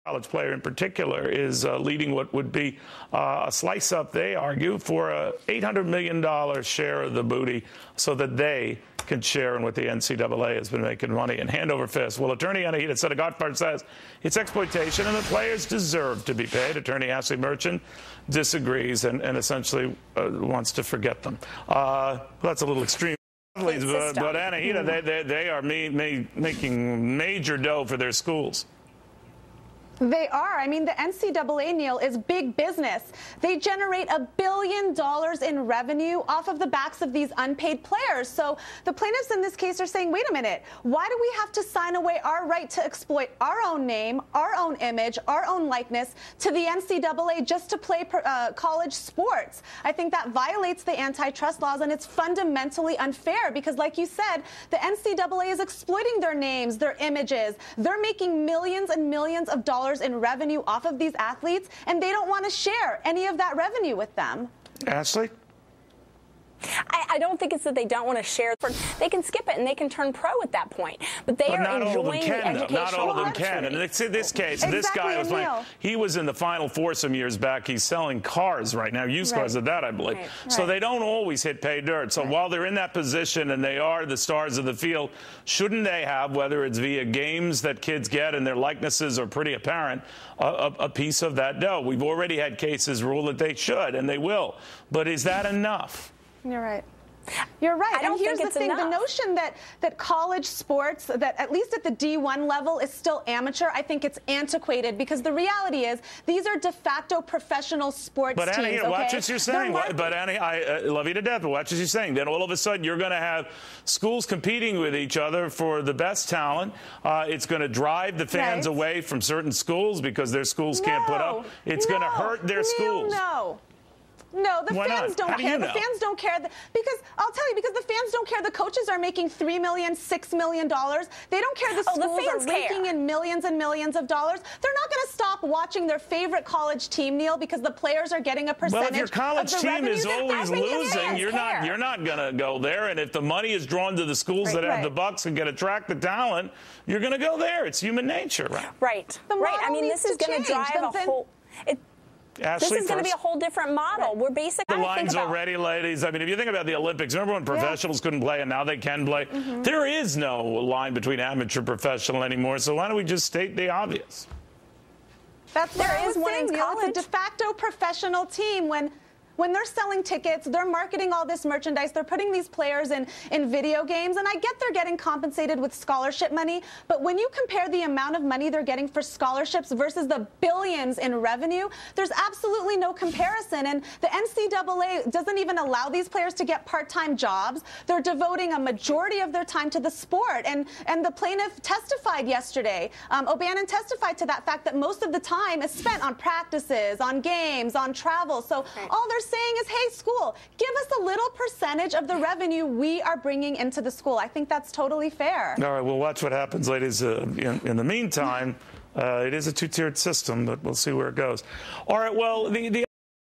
college player in particular is leading what would be a slice up, they argue, for a $800 million share of the booty so that they can share in what the NCAA has been making money and hand over fist. Well, attorney Anahita Sedaghatfar says it's exploitation and the players deserve to be paid. Attorney Ashley Merchant disagrees and essentially wants to forget them. That's a little extreme. But Anahita, they are making major dough for their schools. They are. I mean, the NCAA, Neil, is big business. They generate $1 billion in revenue off of the backs of these unpaid players. So the plaintiffs in this case are saying, wait a minute, why do we have to sign away our right to exploit our own name, our own image, our own likeness to the NCAA just to play college sports? I think that violates the antitrust laws, and it's fundamentally unfair because, like you said, the NCAA is exploiting their names, their images. They're making millions and millions of dollars in revenue off of these athletes, and they don't want to share any of that revenue with them. Ashley? I don't think it's that they don't want to share. They can skip it and they can turn pro at that point. But they are enjoying the educational. Not all of them can. And in this case, this guy was playing. He was in the Final Four some years back. He's selling cars right now, used cars at that, I believe. So they don't always hit pay dirt. So while they're in that position and they are the stars of the field, shouldn't they have, whether it's via games that kids get and their likenesses are pretty apparent, a piece of that dough? We've already had cases rule that they should, and they will. But is that enough? You're right. You're right. And here's the thing, the notion that college sports, that at least at the D1 level, is still amateur, I think it's antiquated because the reality is these are de facto professional sports teams. But Annie, watch what you're saying. But Annie, I love you to death, but watch what you're saying. Then all of a sudden you're going to have schools competing with each other for the best talent. It's going to drive the fans away from certain schools because their schools can't put up. It's going to hurt their schools. No, the fans don't care. The fans don't care. Because I'll tell you, because the fans don't care. The coaches are making $3 million, $6 million. They don't care. The schools are raking in millions and millions of dollars. They're not going to stop watching their favorite college team, Neil, because the players are getting a percentage. Well, if your college team is always losing, you're not going to go there. And if the money is drawn to the schools that have the bucks and can attract the talent, you're going to go there. It's human nature, right? Right. I mean, this is going to drive a whole. Ashley, this is going to be a whole different model. We're basically the lines already, ladies. I mean, if you think about the Olympics, remember when professionals couldn't play and now they can play? There is no line between amateur and professional anymore. So why don't we just state the obvious? That's what I was saying, Neil. It's a de facto professional team. When they're selling tickets, they're marketing all this merchandise, they're putting these players in video games, and I get they're getting compensated with scholarship money, but when you compare the amount of money they're getting for scholarships versus the billions in revenue, there's absolutely no comparison, and the NCAA doesn't even allow these players to get part-time jobs. They're devoting a majority of their time to the sport, and the plaintiff testified yesterday. O'Bannon testified to that fact that most of the time is spent on practices, on games, on travel, so all they're saying is, hey, school, give us a little percentage of the revenue we are bringing into the school. I think that's totally fair. All right, we'll watch what happens, ladies. In the meantime, it is a two-tiered system, but we'll see where it goes. All right, well, the